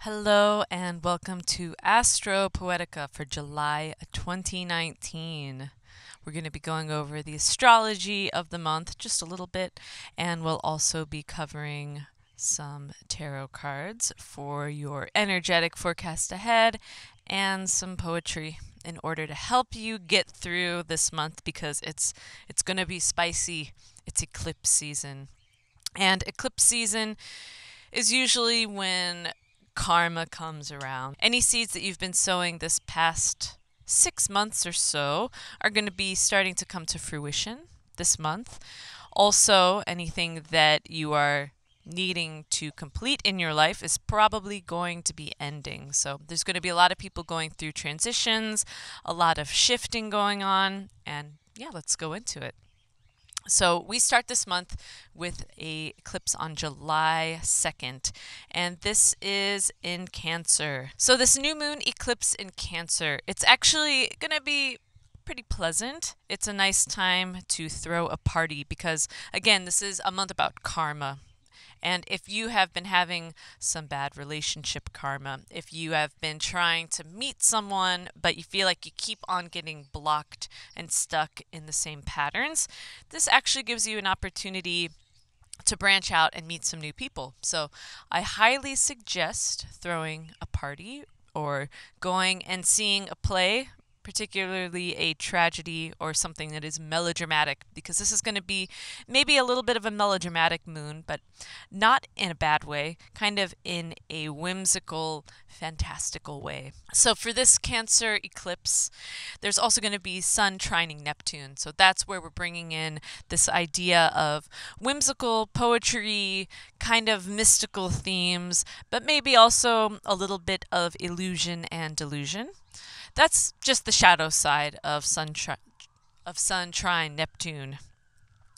Hello and welcome to Astro Poetica for July 2019. We're going to be going over the astrology of the month just a little bit, and we'll also be covering some tarot cards for your energetic forecast ahead and some poetry in order to help you get through this month because it's going to be spicy. It's eclipse season. And eclipse season is usually when karma comes around. Any seeds that you've been sowing this past 6 months or so are going to be starting to come to fruition this month. Also, anything that you are needing to complete in your life is probably going to be ending. So there's going to be a lot of people going through transitions, a lot of shifting going on, and yeah, let's go into it. So we start this month with a eclipse on July 2nd, and this is in Cancer. So this new moon eclipse in Cancer, it's actually going to be pretty pleasant. It's a nice time to throw a party because, again, this is a month about karma. And if you have been having some bad relationship karma, if you have been trying to meet someone, but you feel like you keep on getting blocked and stuck in the same patterns, this actually gives you an opportunity to branch out and meet some new people. So I highly suggest throwing a party or going and seeing a play, particularly a tragedy or something that is melodramatic, because this is going to be maybe a little bit of a melodramatic moon, but not in a bad way, kind of in a whimsical, fantastical way. So for this Cancer eclipse, there's also going to be Sun trining Neptune. So that's where we're bringing in this idea of whimsical poetry, kind of mystical themes, but maybe also a little bit of illusion and delusion. That's just the shadow side of Sun trine Neptune.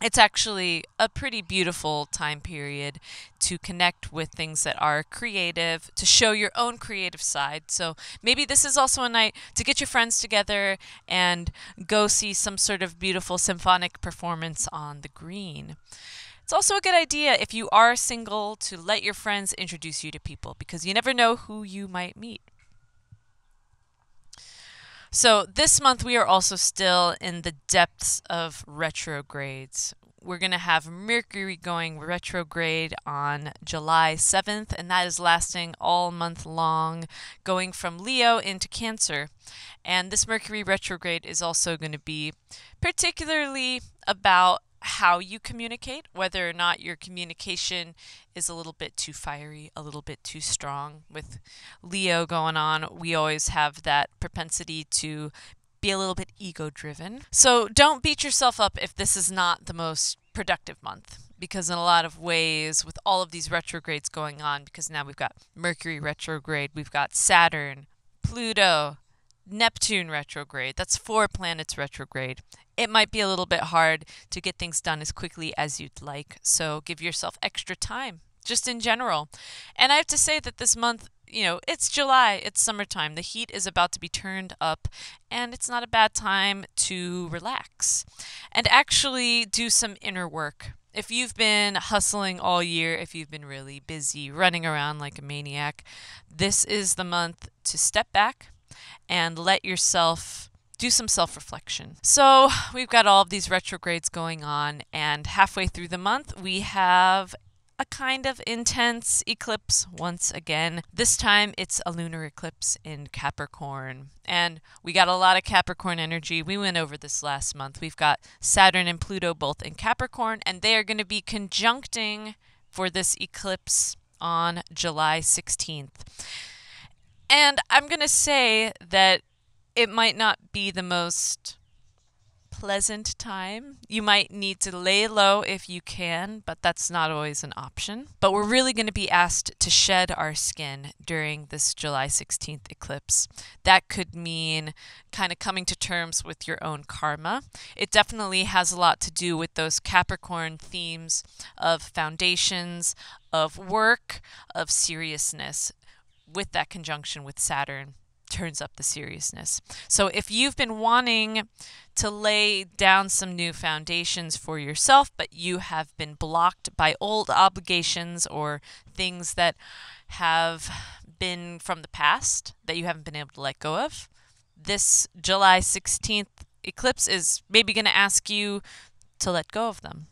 It's actually a pretty beautiful time period to connect with things that are creative, to show your own creative side. So maybe this is also a night to get your friends together and go see some sort of beautiful symphonic performance on the green. It's also a good idea if you are single to let your friends introduce you to people because you never know who you might meet. So this month we are also still in the depths of retrogrades. We're going to have Mercury going retrograde on July 7th, and that is lasting all month long, going from Leo into Cancer. And this Mercury retrograde is also going to be particularly about how you communicate, whether or not your communication is a little bit too fiery, a little bit too strong. With Leo going on, we always have that propensity to be a little bit ego driven. So don't beat yourself up if this is not the most productive month, because in a lot of ways, with all of these retrogrades going on, because now we've got Mercury retrograde, we've got Saturn, Pluto, Neptune retrograde. That's 4 planets retrograde. It might be a little bit hard to get things done as quickly as you'd like, so give yourself extra time, just in general. And I have to say that this month, it's July, it's summertime. The heat is about to be turned up, and it's not a bad time to relax and actually do some inner work. If you've been hustling all year, if you've been really busy running around like a maniac, this is the month to step back and let yourself do some self-reflection. So we've got all of these retrogrades going on, and halfway through the month we have a kind of intense eclipse once again. This time it's a lunar eclipse in Capricorn, and we got a lot of Capricorn energy. We went over this last month. We've got Saturn and Pluto both in Capricorn, and they are going to be conjuncting for this eclipse on July 16th. And I'm going to say that it might not be the most pleasant time. You might need to lay low if you can, but that's not always an option. But we're really going to be asked to shed our skin during this July 16th eclipse. That could mean kind of coming to terms with your own karma. It definitely has a lot to do with those Capricorn themes of foundations, of work, of seriousness. With that conjunction with Saturn, turns up the seriousness. So if you've been wanting to lay down some new foundations for yourself, but you have been blocked by old obligations or things that have been from the past that you haven't been able to let go of. This July 16th eclipse is maybe going to ask you to let go of them.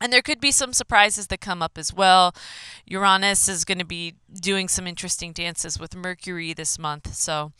And there could be some surprises that come up as well. Uranus is going to be doing some interesting dances with Mercury this month. So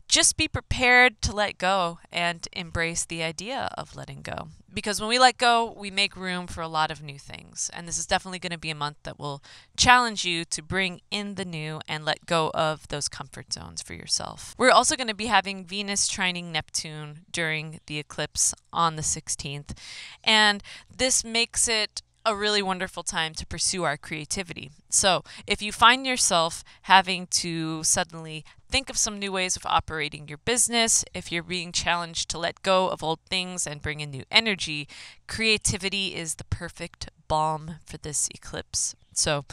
just be prepared to let go and embrace the idea of letting go. Because when we let go, we make room for a lot of new things. And this is definitely going to be a month that will challenge you to bring in the new and let go of those comfort zones for yourself. We're also going to be having Venus trining Neptune during the eclipse on the 16th. And this makes it a really wonderful time to pursue our creativity. So if you find yourself having to suddenly think of some new ways of operating your business, if you're being challenged to let go of old things and bring in new energy, creativity is the perfect balm for this eclipse. So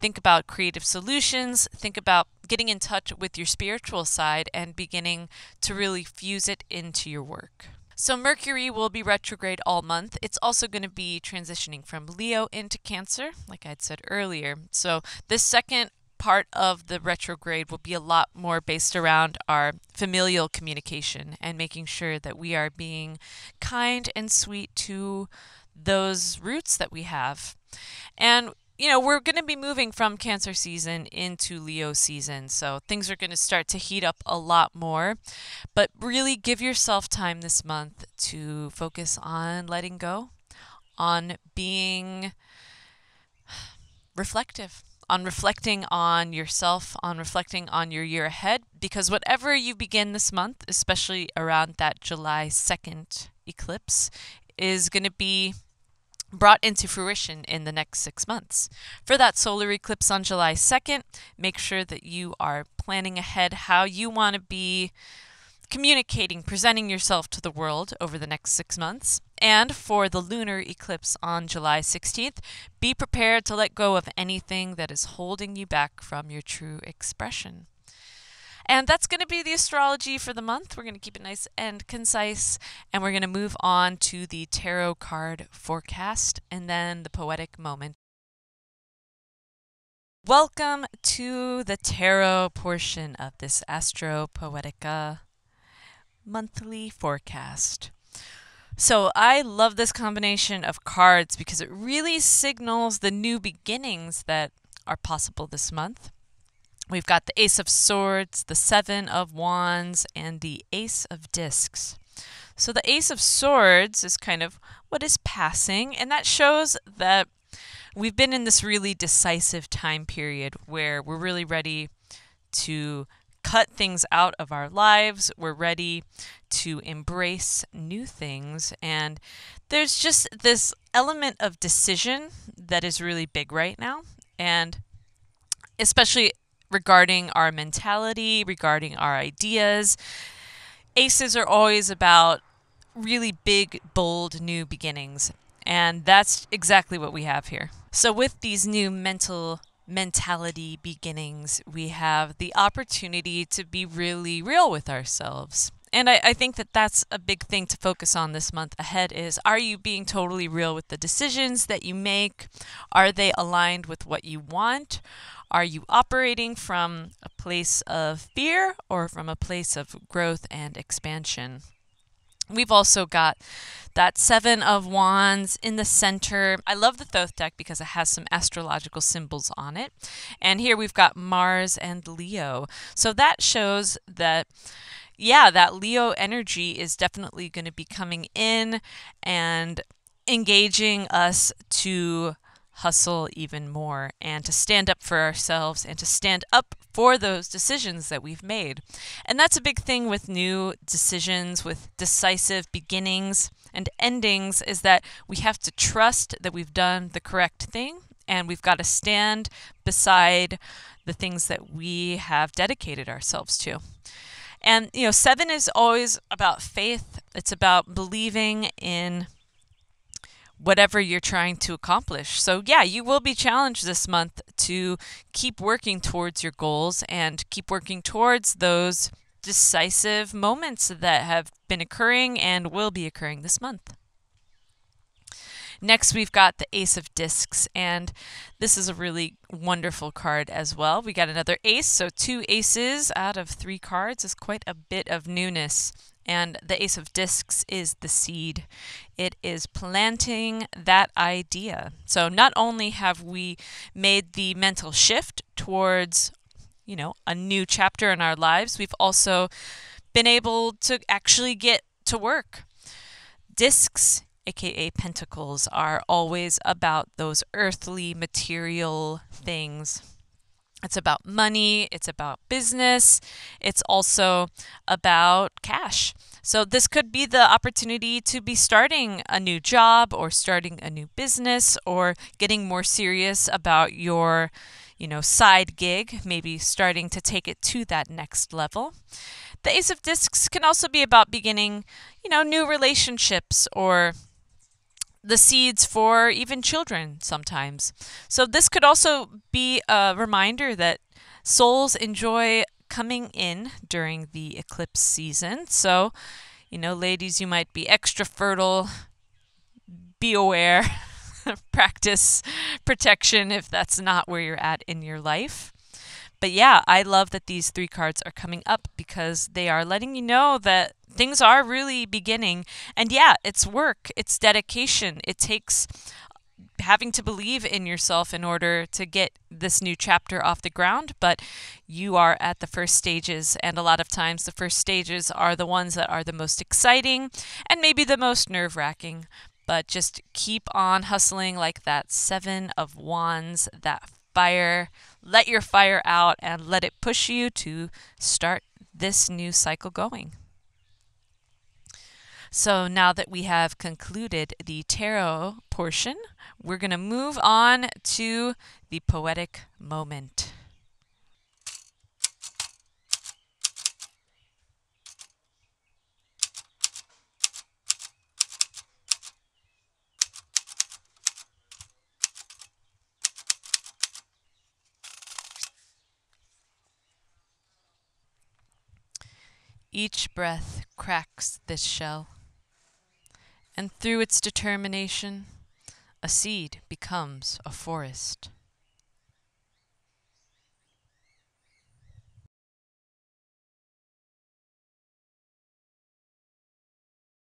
think about creative solutions, think about getting in touch with your spiritual side and beginning to really fuse it into your work. So Mercury will be retrograde all month. It's also going to be transitioning from Leo into Cancer, like I'd said earlier. So this second part of the retrograde will be a lot more based around our familial communication and making sure that we are being kind and sweet to those roots that we have. And we're going to be moving from Cancer season into Leo season, so things are going to start to heat up a lot more. But really give yourself time this month to focus on letting go, on being reflective, on reflecting on yourself, on reflecting on your year ahead, because whatever you begin this month, especially around that July 2nd eclipse, is going to be brought into fruition in the next 6 months. For that solar eclipse on July 2nd, make sure that you are planning ahead how you want to be communicating, presenting yourself to the world over the next 6 months. And for the lunar eclipse on July 16th, be prepared to let go of anything that is holding you back from your true expression. And that's going to be the astrology for the month. We're going to keep it nice and concise, and we're going to move on to the tarot card forecast and then the poetic moment. Welcome to the tarot portion of this Astro Poetica monthly forecast. So I love this combination of cards because it really signals the new beginnings that are possible this month. We've got the Ace of Swords, the Seven of Wands, and the Ace of Discs. So the Ace of Swords is kind of what is passing, and that shows that we've been in this really decisive time period where we're really ready to cut things out of our lives. We're ready to embrace new things, and there's just this element of decision that is really big right now, and especially regarding our mentality, regarding our ideas. Aces are always about really big, bold, new beginnings. And that's exactly what we have here. So with these new mentality beginnings, we have the opportunity to be really real with ourselves. And I think that that's a big thing to focus on this month ahead is, are you being totally real with the decisions that you make? Are they aligned with what you want? Are you operating from a place of fear or from a place of growth and expansion? We've also got that Seven of Wands in the center. I love the Thoth deck because it has some astrological symbols on it. And here we've got Mars and Leo. So that shows that that Leo energy is definitely going to be coming in and engaging us to hustle even more and to stand up for ourselves and to stand up for those decisions that we've made. And that's a big thing with new decisions, with decisive beginnings and endings, is that we have to trust that we've done the correct thing, and we've got to stand beside the things that we have dedicated ourselves to. And, seven is always about faith. It's about believing in whatever you're trying to accomplish. So you will be challenged this month to keep working towards your goals and keep working towards those decisive moments that have been occurring and will be occurring this month. Next, we've got the Ace of Discs, and this is a really wonderful card as well. We got another ace, so 2 aces out of 3 cards is quite a bit of newness. And the Ace of Discs is the seed. It is planting that idea. So not only have we made the mental shift towards, a new chapter in our lives, we've also been able to actually get to work. Discs, aka pentacles, are always about those earthly material things. It's about money, it's about business, it's also about cash. So this could be the opportunity to be starting a new job or starting a new business or getting more serious about your, side gig, maybe starting to take it to that next level. The Ace of Discs can also be about beginning, new relationships or the seeds for even children sometimes. So this could also be a reminder that souls enjoy coming in during the eclipse season. So, ladies, you might be extra fertile. Be aware. Practice protection if that's not where you're at in your life. But yeah, I love that these 3 cards are coming up because they are letting you know that things are really beginning. And yeah, it's work, it's dedication. It takes having to believe in yourself in order to get this new chapter off the ground, but you are at the first stages, and a lot of times the first stages are the ones that are the most exciting and maybe the most nerve-wracking. But just keep on hustling like that 7 of Wands, that fire. Let your fire out and let it push you to start this new cycle going. So now that we have concluded the tarot portion, we're going to move on to the poetic moment. Each breath cracks this shell, and through its determination, a seed becomes a forest.